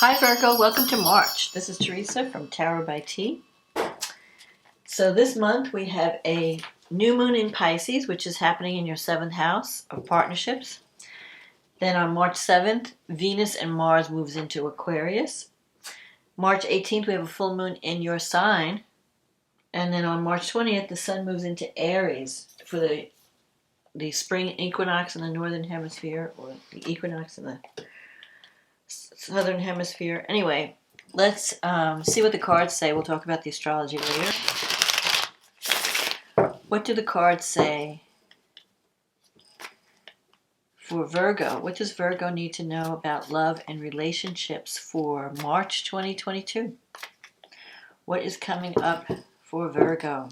Hi Virgo, welcome to March. This is Teresa from Tarot by T. So this month we have a new moon in Pisces, which is happening in your 7th house of partnerships. Then on March 7th, Venus and Mars moves into Aquarius. March 18th, we have a full moon in your sign. And then on March 20th, the sun moves into Aries for the spring equinox in the northern hemisphere, or the equinox in the southern hemisphere. Anyway, let's see what the cards say. We'll talk about the astrology later. What do the cards say for Virgo? What does Virgo need to know about love and relationships for March 2022? What is coming up for Virgo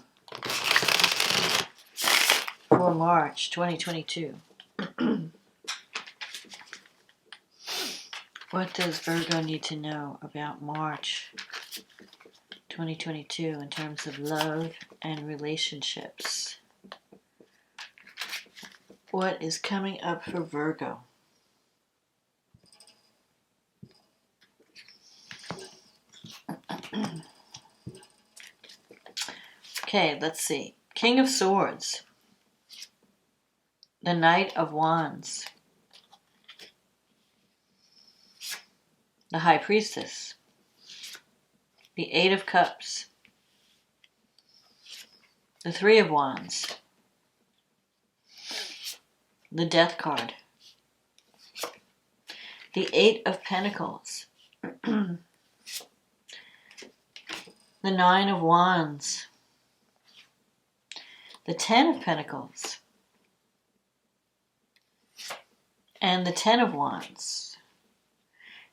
for March 2022? What does Virgo need to know about March 2022 in terms of love and relationships? What is coming up for Virgo? Okay, let's see. King of Swords. The Knight of Wands. The High Priestess. The Eight of Cups. The Three of Wands. The Death card. The Eight of Pentacles. The Nine of Wands. The Ten of Pentacles. And the Ten of Wands.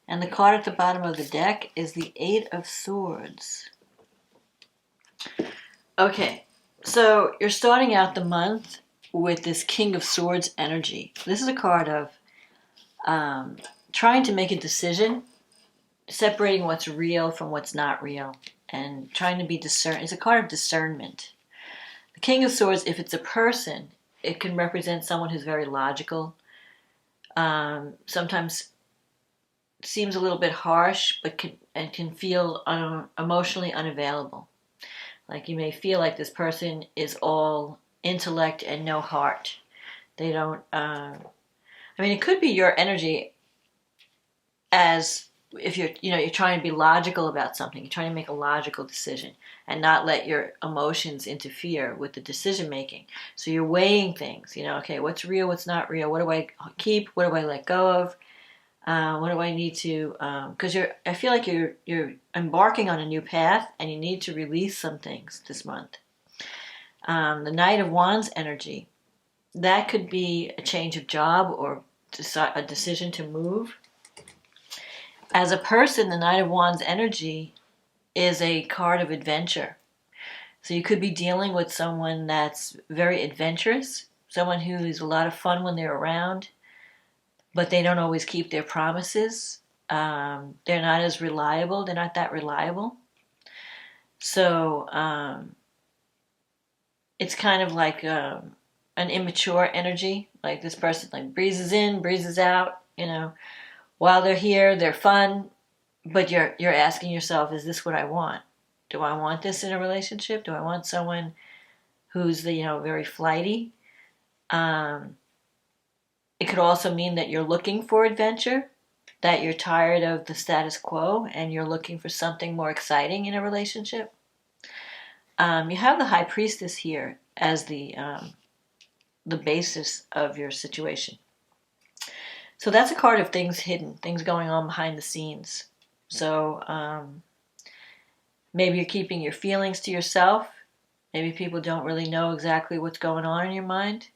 And the card at the bottom of the deck is the Eight of Swords. Okay, so you're starting out the month with this King of Swords energy. This is a card of trying to make a decision, separating what's real from what's not real, and trying to be discerned. It's a card of discernment. The King of Swords, if it's a person, it can represent someone who's very logical. Sometimes seems a little bit harsh, but can feel emotionally unavailable. Like you may feel like this person is all intellect and no heart. They don't. It could be your energy, as if you're trying to be logical about something. You're trying to make a logical decision and not let your emotions interfere with the decision making. So you're weighing things. Okay, what's real, what's not real. What do I keep? What do I let go of? What do I need to? Because I feel like you're embarking on a new path, and you need to release some things this month. The Knight of Wands energy, that could be a change of job or a decision to move. As a person, the Knight of Wands energy is a card of adventure. So you could be dealing with someone that's very adventurous, someone who is a lot of fun when they're around, but they don't always keep their promises. They're not as reliable. They're not that reliable. So it's kind of like an immature energy. Like this person like breezes in, breezes out. While they're here, they're fun, but you're asking yourself, is this what I want? Do I want this in a relationship? Do I want someone who's very flighty? It could also mean that you're looking for adventure, that you're tired of the status quo and you're looking for something more exciting in a relationship. You have the High Priestess here as the basis of your situation. So that's a card of things hidden, things going on behind the scenes. So maybe you're keeping your feelings to yourself. Maybe people don't really know exactly what's going on in your mind.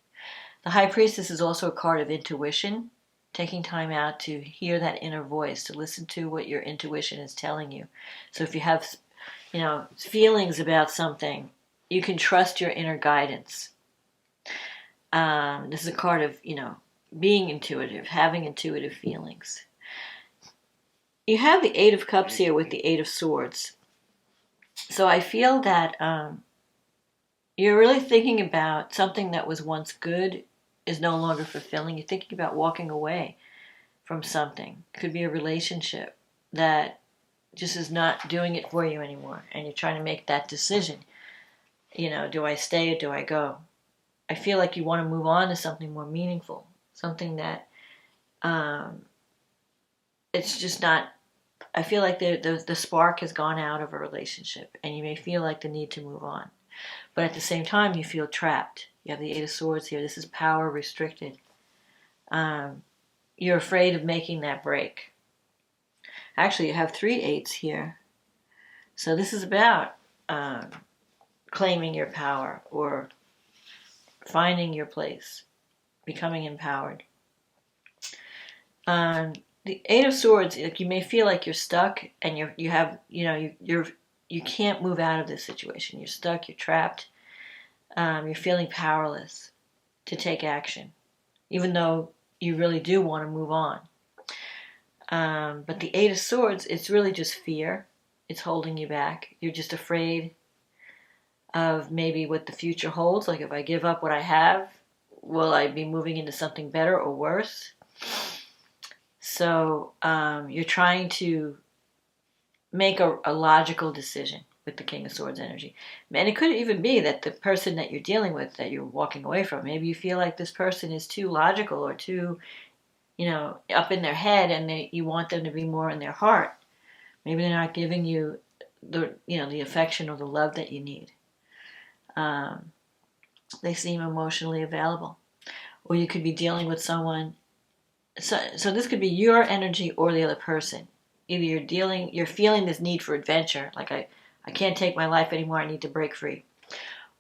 The High Priestess is also a card of intuition, taking time out to hear that inner voice, to listen to what your intuition is telling you. So if you have, feelings about something, you can trust your inner guidance. This is a card of, being intuitive, having intuitive feelings. You have the Eight of Cups here with the Eight of Swords. So I feel that you're really thinking about something that was once good is no longer fulfilling. You're thinking about walking away from something. It could be a relationship that just is not doing it for you anymore, and you're trying to make that decision. Do I stay or do I go? I feel like you want to move on to something more meaningful, something that it's just not. I feel like the spark has gone out of a relationship, and you may feel like the need to move on. But at the same time, you feel trapped. You have the Eight of Swords here. This is power restricted. You're afraid of making that break. Actually, you have 3 eights here. So this is about claiming your power or finding your place, becoming empowered. The Eight of Swords, like, you may feel like you're stuck, and you can't move out of this situation. You're stuck. You're trapped. You're feeling powerless to take action, even though you really do want to move on. But the Eight of Swords, it's really just fear. It's holding you back. You're just afraid of maybe what the future holds. Like, if I give up what I have, will I be moving into something better or worse? So you're trying to make a logical decision with the King of Swords energy. And it could even be that the person that you're dealing with, that you're walking away from, maybe you feel like this person is too logical or too, up in their head, and you want them to be more in their heart. Maybe they're not giving you the affection or the love that you need. They seem emotionally available. Or you could be dealing with someone. So this could be your energy or the other person. Either you're feeling this need for adventure, like I can't take my life anymore, I need to break free.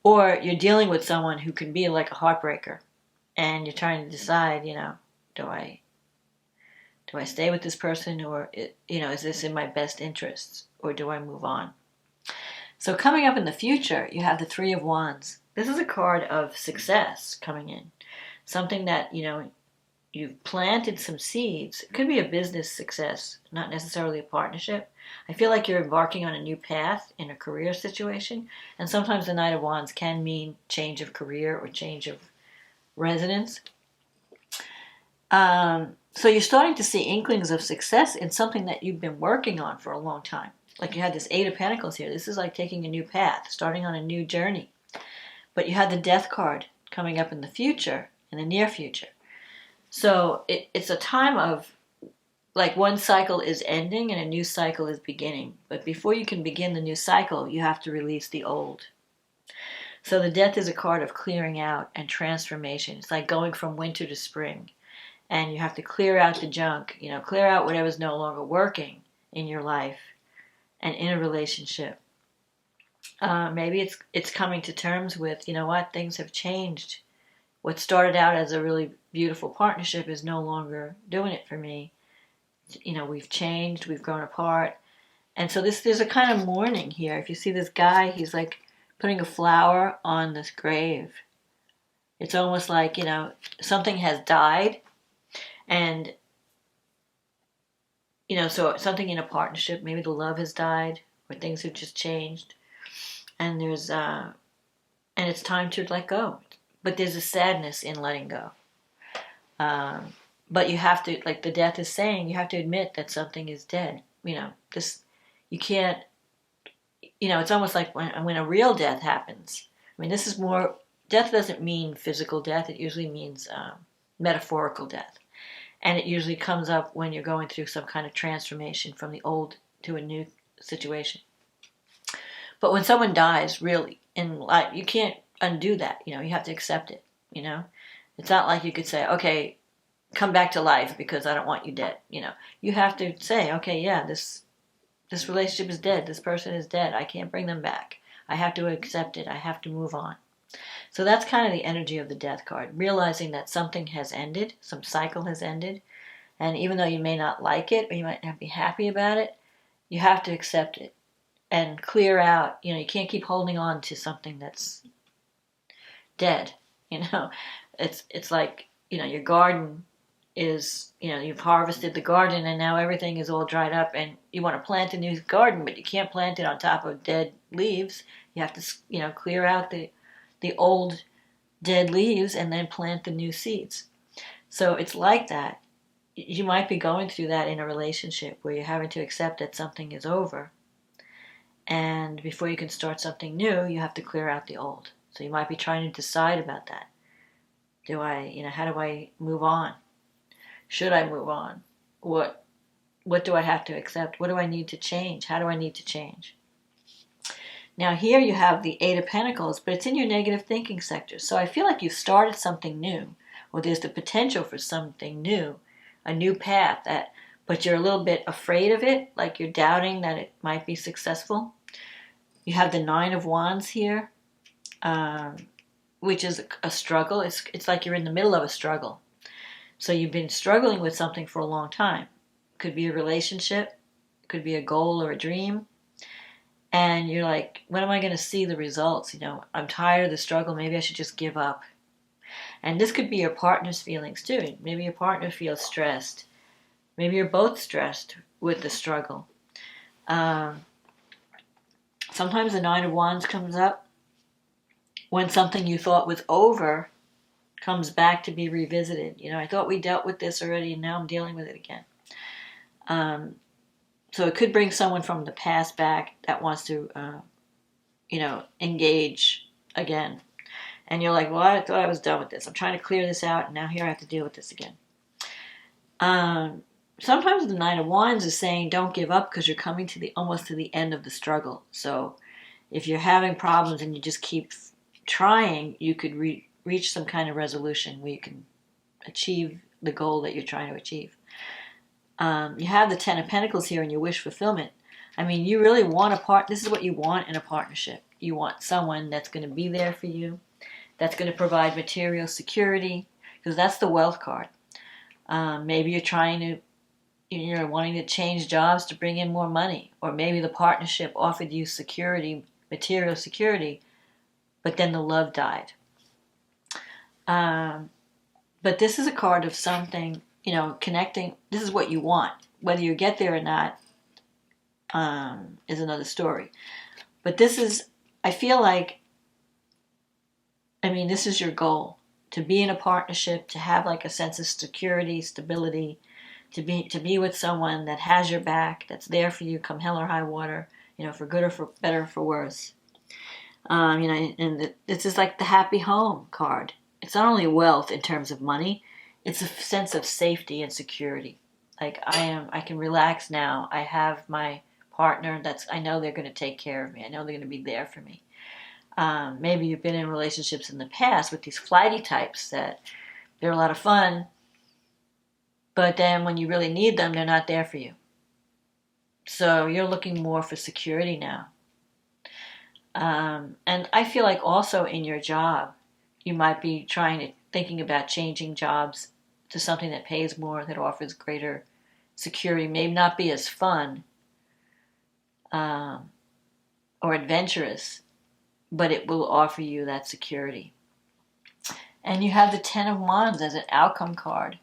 Or you're dealing with someone who can be like a heartbreaker, and you're trying to decide, do I stay with this person, or is this in my best interests, or do I move on? So coming up in the future, you have the Three of Wands. This is a card of success coming in. Something that, you've planted some seeds. It could be a business success, not necessarily a partnership. I feel like you're embarking on a new path in a career situation. And sometimes the Knight of Wands can mean change of career or change of residence. So you're starting to see inklings of success in something that you've been working on for a long time. Like, you had this Eight of Pentacles here. This is like taking a new path, starting on a new journey. But you had the Death card coming up in the future, in the near future. So it's a time of, like, one cycle is ending and a new cycle is beginning. But before you can begin the new cycle, you have to release the old. So the Death is a card of clearing out and transformation. It's like going from winter to spring. And you have to clear out the junk, clear out whatever's no longer working in your life and in a relationship. Maybe it's coming to terms with, things have changed. What started out as a really beautiful partnership is no longer doing it for me. We've changed, we've grown apart. And so there's a kind of mourning here. If you see this guy, he's like putting a flower on this grave. It's almost like, something has died. And, so something in a partnership, maybe the love has died or things have just changed. And and it's time to let go. But there's a sadness in letting go. But you have to, like the Death is saying, you have to admit that something is dead. You can't, it's almost like when a real death happens. I mean, this is more, death doesn't mean physical death. It usually means metaphorical death. And it usually comes up when you're going through some kind of transformation from the old to a new situation. But when someone dies, really, in life, you can't undo that. You have to accept it. It's not like you could say, okay, come back to life because I don't want you dead. You have to say, okay, yeah, this relationship is dead. This person is dead. I can't bring them back. I have to accept it. I have to move on. So that's kind of the energy of the Death card, realizing that something has ended, some cycle has ended, and even though you may not like it or you might not be happy about it, you have to accept it and clear out. You can't keep holding on to something that's dead. It's like, your garden is, you've harvested the garden and now everything is all dried up and you want to plant a new garden, but you can't plant it on top of dead leaves. You have to, clear out the old dead leaves and then plant the new seeds. So it's like that. you might be going through that in a relationship where you're having to accept that something is over. And before you can start something new, you have to clear out the old. So you might be trying to decide about that. How do I move on? Should I move on? What do I have to accept? What do I need to change? How do I need to change? Now here you have the Eight of Pentacles, but it's in your negative thinking sector. So I feel like you've started something new, or there's the potential for something new, a new path, but you're a little bit afraid of it, like you're doubting that it might be successful. You have the Nine of Wands here, which is a struggle. It's like you're in the middle of a struggle. So you've been struggling with something for a long time. Could be a relationship, could be a goal or a dream. And you're like, when am I going to see the results? I'm tired of the struggle. Maybe I should just give up. And this could be your partner's feelings too. Maybe your partner feels stressed. Maybe you're both stressed with the struggle. Sometimes the Nine of Wands comes up when something you thought was over comes back to be revisited. I thought we dealt with this already and now I'm dealing with it again. So it could bring someone from the past back that wants to, engage again. And you're like, well, I thought I was done with this. I'm trying to clear this out, and now here I have to deal with this again. Sometimes the Nine of Wands is saying don't give up because you're coming to almost to the end of the struggle. So if you're having problems and you just keep trying, you could reach some kind of resolution where you can achieve the goal that you're trying to achieve. You have the Ten of Pentacles here in your wish fulfillment. I mean, you really want this is what you want in a partnership. You want someone that's going to be there for you, that's going to provide material security, because that's the Wealth card. Maybe you're wanting to change jobs to bring in more money, or maybe the partnership offered you security, material security, but then the love died. But this is a card of something, connecting. This is what you want. Whether you get there or not is another story. But I feel like, this is your goal. To be in a partnership, to have like a sense of security, stability, to be with someone that has your back, that's there for you come hell or high water, for good or for better or for worse. This is like the happy home card. It's not only wealth in terms of money, it's a sense of safety and security. Like I can relax now. I have my partner I know they're going to take care of me. I know they're going to be there for me. Maybe you've been in relationships in the past with these flighty types that they're a lot of fun, but then when you really need them, they're not there for you. So you're looking more for security now. And I feel like also in your job, you might be thinking about changing jobs to something that pays more, that offers greater security, maybe not be as fun or adventurous, but it will offer you that security. And you have the Ten of Wands as an outcome card.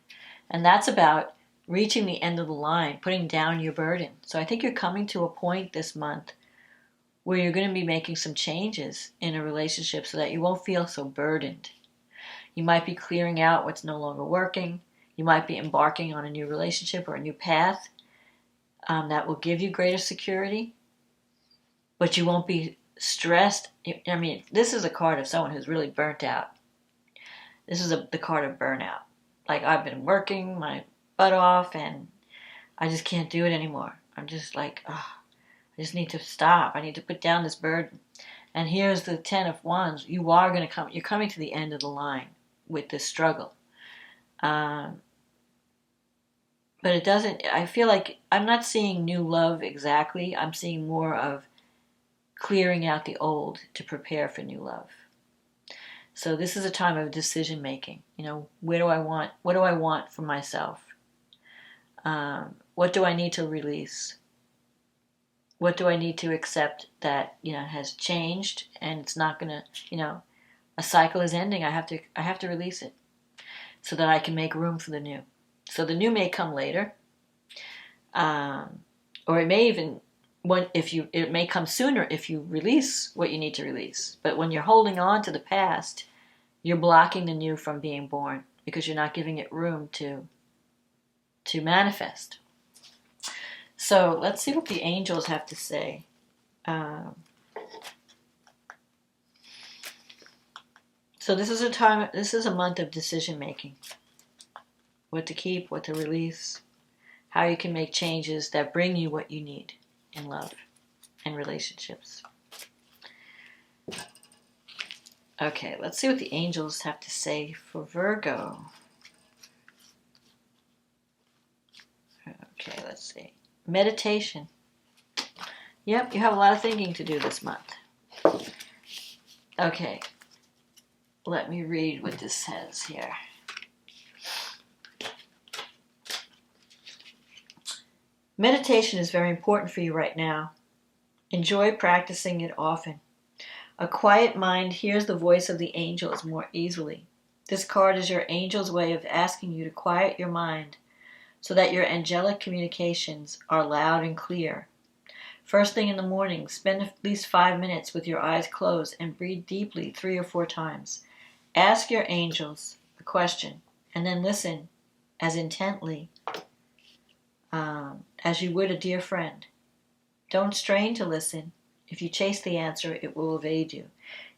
And that's about reaching the end of the line, putting down your burden. So I think you're coming to a point this month where you're going to be making some changes in a relationship so that you won't feel so burdened. You might be clearing out what's no longer working. You might be embarking on a new relationship or a new path that will give you greater security, but you won't be stressed. This is a card of someone who's really burnt out. This is the card of burnout. Like, I've been working my butt off and I just can't do it anymore. I'm just like, I just need to stop. I need to put down this burden. And here's the Ten of Wands. You're coming to the end of the line with this struggle. But I feel like I'm not seeing new love exactly. I'm seeing more of clearing out the old to prepare for new love. So this is a time of decision making. What do I want for myself? What do I need to release? What do I need to accept that, has changed and it's not going to, a cycle is ending. I have to release it so that I can make room for the new. So the new may come later. Or it may even, it may come sooner if you release what you need to release. But when you're holding on to the past, you're blocking the new from being born because you're not giving it room to to manifest. So let's see what the angels have to say. So this is a month of decision making. What to keep, what to release, how you can make changes that bring you what you need in love and relationships. Okay, let's see what the angels have to say for Virgo. Okay, let's see. Meditation. Yep, you have a lot of thinking to do this month. Okay, let me read what this says here. Meditation is very important for you right now. Enjoy practicing it often. A quiet mind hears the voice of the angels more easily. This card is your angel's way of asking you to quiet your mind so that your angelic communications are loud and clear. First thing in the morning, spend at least 5 minutes with your eyes closed and breathe deeply 3 or 4 times. Ask your angels a question and then listen as intently as you would a dear friend. Don't strain to listen. If you chase the answer, it will evade you.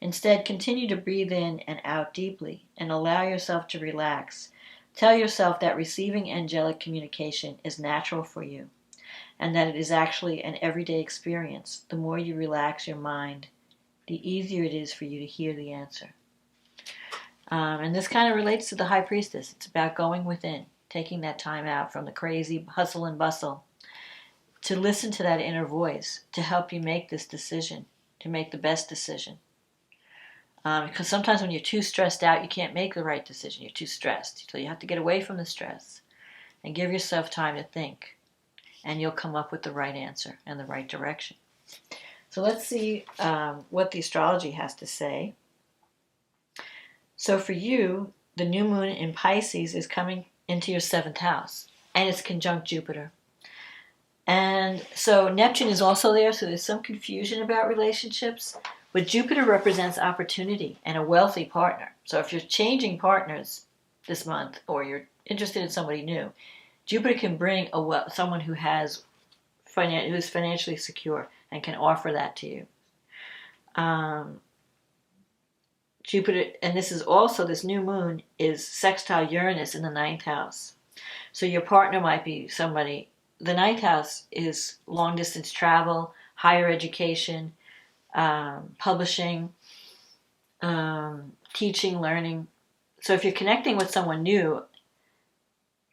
Instead, continue to breathe in and out deeply and allow yourself to relax. Tell yourself that receiving angelic communication is natural for you and that it is actually an everyday experience. The more you relax your mind, the easier it is for you to hear the answer. And this kind of relates to the High Priestess. It's about going within, taking that time out from the crazy hustle and bustle to listen to that inner voice to help you make this decision, to make the best decision. Because sometimes when you're too stressed out, you can't make the right decision. You're too stressed. So you have to get away from the stress and give yourself time to think. And you'll come up with the right answer and the right direction. So let's see what the astrology has to say. So for you, the new moon in Pisces is coming into your 7th house. And it's conjunct Jupiter. And so Neptune is also there, so there's some confusion about relationships. But Jupiter represents opportunity and a wealthy partner. So if you're changing partners this month or you're interested in somebody new, Jupiter can bring someone who is financially secure and can offer that to you. Jupiter, and this new moon is sextile Uranus in the 9th house. So your partner might be somebody. The 9th house is long distance travel, higher education, publishing, teaching, learning. So if you're connecting with someone new,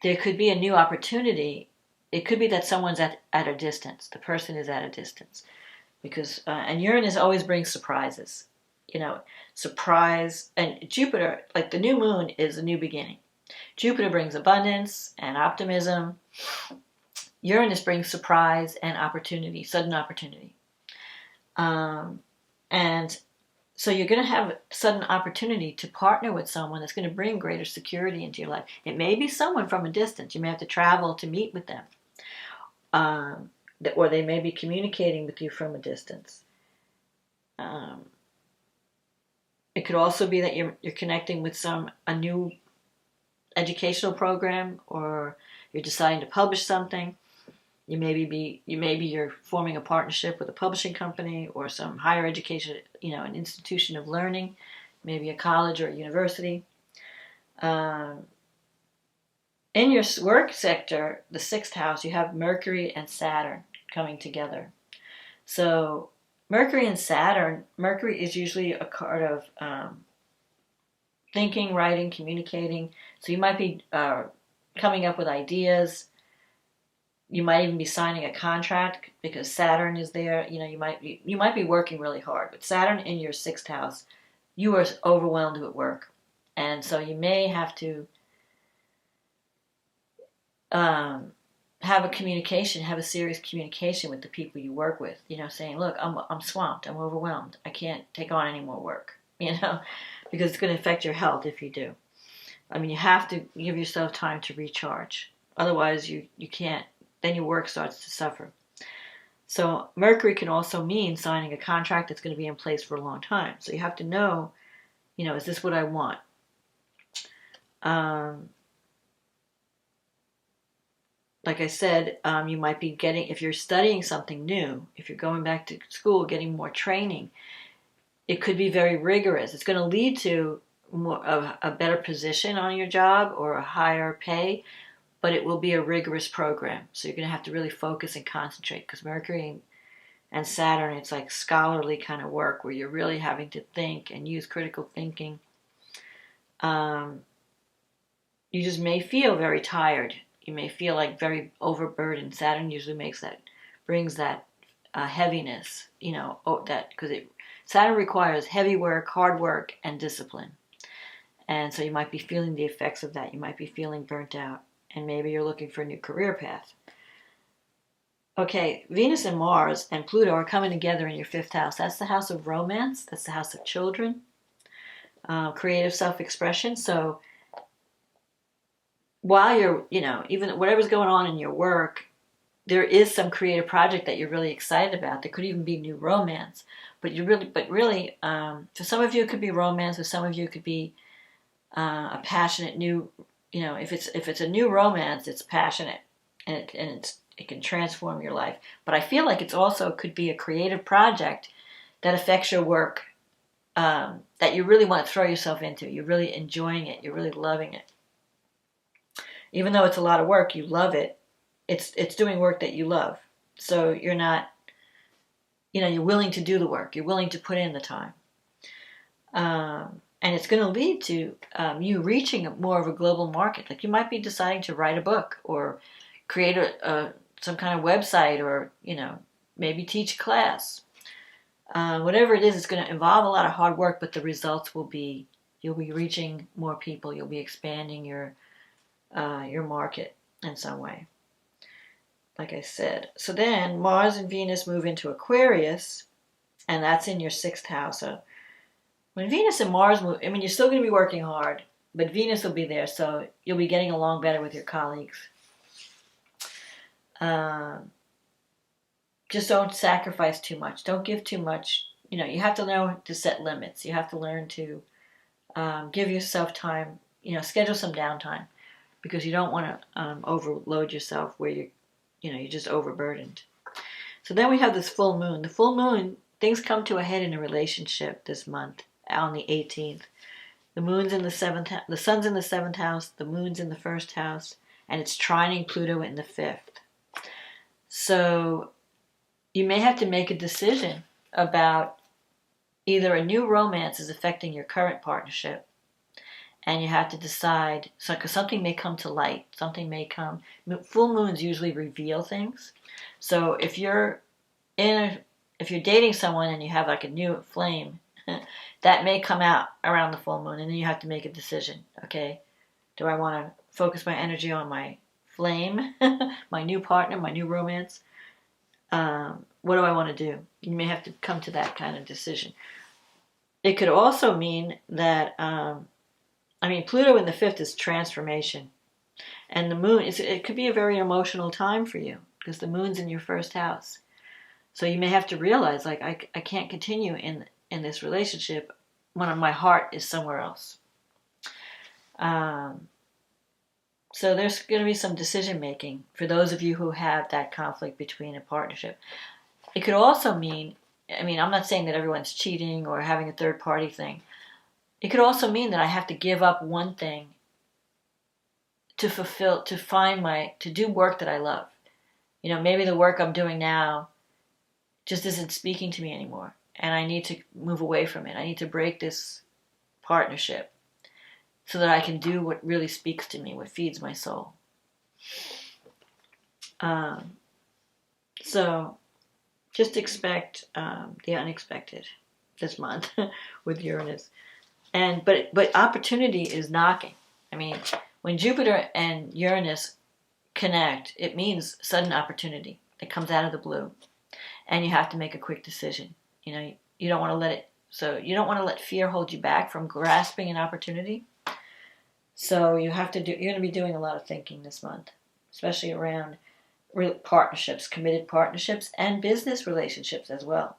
there could be a new opportunity. It could be that someone's at a distance. The person is at a distance. And Uranus always brings surprises. Surprise. And Jupiter, like the new moon, is a new beginning. Jupiter brings abundance and optimism. Uranus brings surprise and opportunity, sudden opportunity. And so you're going to have sudden opportunity to partner with someone that's going to bring greater security into your life. It may be someone from a distance. You may have to travel to meet with them. Or they may be communicating with you from a distance. It could also be that you're connecting with a new educational program, or you're deciding to publish something. You're forming a partnership with a publishing company or some higher education, an institution of learning, maybe a college or a university. In your work sector, the 6th house, you have Mercury and Saturn coming together. So Mercury and Saturn, Mercury is usually a card of thinking, writing, communicating. So you might be coming up with ideas. You might even be signing a contract because Saturn is there. You might be working really hard. With Saturn in your 6th house, you are overwhelmed at work. And so you may have to have a serious communication with the people you work with, saying, look, I'm swamped, I'm overwhelmed, I can't take on any more work, because it's going to affect your health if you do. You have to give yourself time to recharge. Otherwise, you can't, then your work starts to suffer. So Mercury can also mean signing a contract that's going to be in place for a long time. So you have to know, is this what I want? like I said, you might be getting, if you're studying something new, if you're going back to school, getting more training, it could be very rigorous. It's going to lead to more of a better position on your job or a higher pay, but it will be a rigorous program. So you're going to have to really focus and concentrate, because Mercury and Saturn, it's like scholarly kind of work where you're really having to think and use critical thinking. You just may feel very tired. You may feel like very overburdened. Saturn usually brings that heaviness, that because Saturn requires heavy work, hard work, and discipline. And so you might be feeling the effects of that. You might be feeling burnt out, and maybe you're looking for a new career path. Okay, Venus and Mars and Pluto are coming together in your 5th house. That's the house of romance. That's the house of children, creative self-expression. So while you're, even whatever's going on in your work, there is some creative project that you're really excited about. There could even be new romance, but really, for some of you it could be romance. For some of you it could be a passionate new, if it's a new romance, it's passionate and it can transform your life. But I feel like it's also could be a creative project that affects your work, that you really want to throw yourself into. You're really enjoying it. You're really loving it. Even though it's a lot of work, you love it. It's doing work that you love. So you're not, you're willing to do the work. You're willing to put in the time. And it's going to lead to you reaching more of a global market. Like you might be deciding to write a book or create some kind of website, or, maybe teach a class. Whatever it is, it's going to involve a lot of hard work, but the results will be, you'll be reaching more people. You'll be expanding your market in some way. Like I said. So then Mars and Venus move into Aquarius, and that's in your 6th house. So when Venus and Mars move, you're still going to be working hard, but Venus will be there, so you'll be getting along better with your colleagues. Just don't sacrifice too much. Don't give too much. You have to learn to set limits. You have to learn to give yourself time, schedule some downtime, because you don't want to overload yourself where you're just overburdened. So then we have this full moon. The full moon, things come to a head in a relationship this month on the 18th. The moon's in the 7th, the sun's in the 7th house, the moon's in the 1st house, and it's trining Pluto in the 5th. So you may have to make a decision about either a new romance is affecting your current partnership, and you have to decide, because something may come to light, something may come. Full moons usually reveal things. So if you're dating someone and you have like a new flame, that may come out around the full moon, and then you have to make a decision. Okay, do I want to focus my energy on my flame, my new partner, my new romance? What do I want to do? You may have to come to that kind of decision. It could also mean that, Pluto in the 5th is transformation. And the moon, it could be a very emotional time for you, because the moon's in your 1st house. So you may have to realize, like, I can't continue in this relationship when my heart is somewhere else. So there's going to be some decision making for those of you who have that conflict between a partnership. It could also mean, I'm not saying that everyone's cheating or having a third party thing. It could also mean that I have to give up one thing to do work that I love. Maybe the work I'm doing now just isn't speaking to me anymore, and I need to move away from it. I need to break this partnership so that I can do what really speaks to me, what feeds my soul. So just expect the unexpected this month with Uranus. But opportunity is knocking. When Jupiter and Uranus connect, it means sudden opportunity that comes out of the blue, and you have to make a quick decision. You don't want to let fear hold you back from grasping an opportunity. So you're going to be doing a lot of thinking this month, especially around partnerships, committed partnerships, and business relationships as well.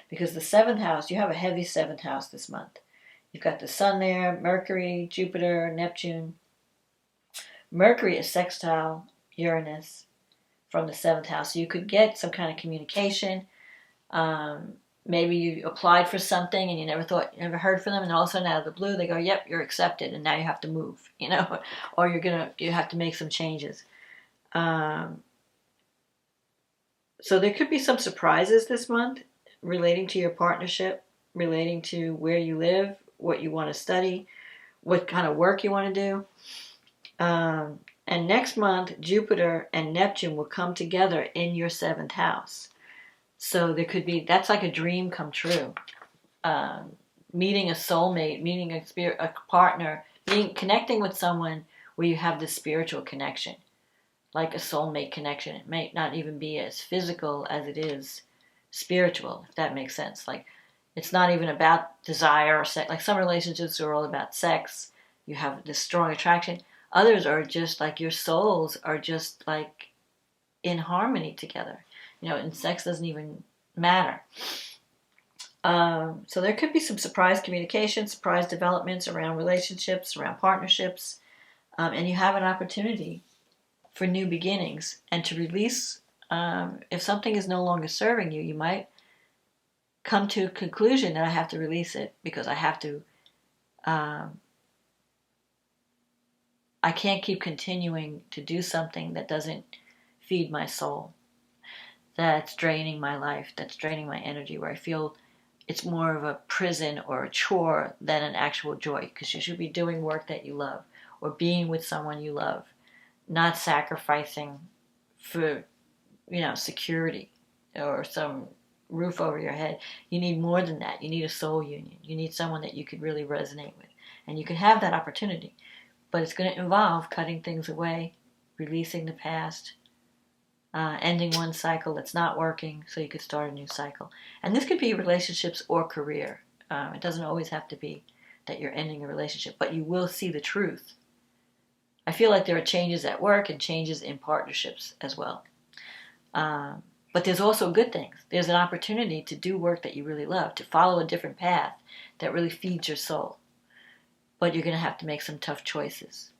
Because the 7th house, you have a heavy 7th house this month. You've got the sun there, Mercury, Jupiter, Neptune. Mercury is sextile Uranus from the 7th house. So you could get some kind of communication. Maybe you applied for something and you never heard from them, and all of a sudden out of the blue they go, "Yep, you're accepted," and now you have to move, or you have to make some changes. So there could be some surprises this month relating to your partnership, relating to where you live, what you want to study, what kind of work you want to do. And next month, Jupiter and Neptune will come together in your 7th house. So that's like a dream come true. Meeting a soulmate, meeting a partner, connecting with someone where you have this spiritual connection, like a soulmate connection. It may not even be as physical as it is spiritual, if that makes sense. Like, it's not even about desire or sex. Like, some relationships are all about sex. You have this strong attraction. Others are just like your souls are just like in harmony together. And sex doesn't even matter. So there could be some surprise communication, surprise developments around relationships, around partnerships. And you have an opportunity for new beginnings and to release. If something is no longer serving you, you might come to a conclusion that I have to release it because I have to. I can't keep continuing to do something that doesn't feed my soul, that's draining my life, that's draining my energy, where I feel it's more of a prison or a chore than an actual joy, because you should be doing work that you love or being with someone you love, not sacrificing for, security or some roof over your head. You need more than that. You need a soul union. You need someone that you could really resonate with. And you can have that opportunity. But it's going to involve cutting things away, releasing the past, ending one cycle that's not working so you could start a new cycle. And this could be relationships or career. It doesn't always have to be that you're ending a relationship, but you will see the truth. I feel like there are changes at work and changes in partnerships as well. But there's also good things. There's an opportunity to do work that you really love, to follow a different path that really feeds your soul. But you're going to have to make some tough choices.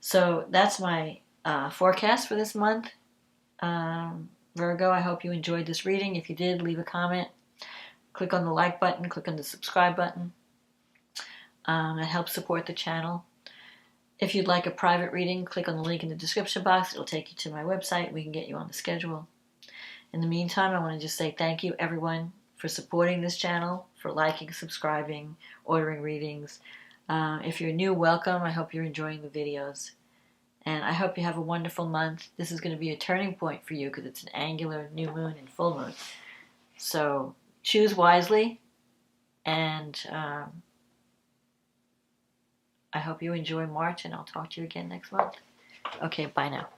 So that's my forecast for this month. Virgo, I hope you enjoyed this reading. If you did, leave a comment. Click on the like button. Click on the subscribe button. It helps support the channel. If you'd like a private reading, click on the link in the description box. It'll take you to my website. We can get you on the schedule. In the meantime, I want to just say thank you, everyone, for supporting this channel, for liking, subscribing, ordering readings. If you're new, welcome. I hope you're enjoying the videos. And I hope you have a wonderful month. This is going to be a turning point for you because it's an angular new moon and full moon. So choose wisely. And I hope you enjoy March, and I'll talk to you again next month. Okay, bye now.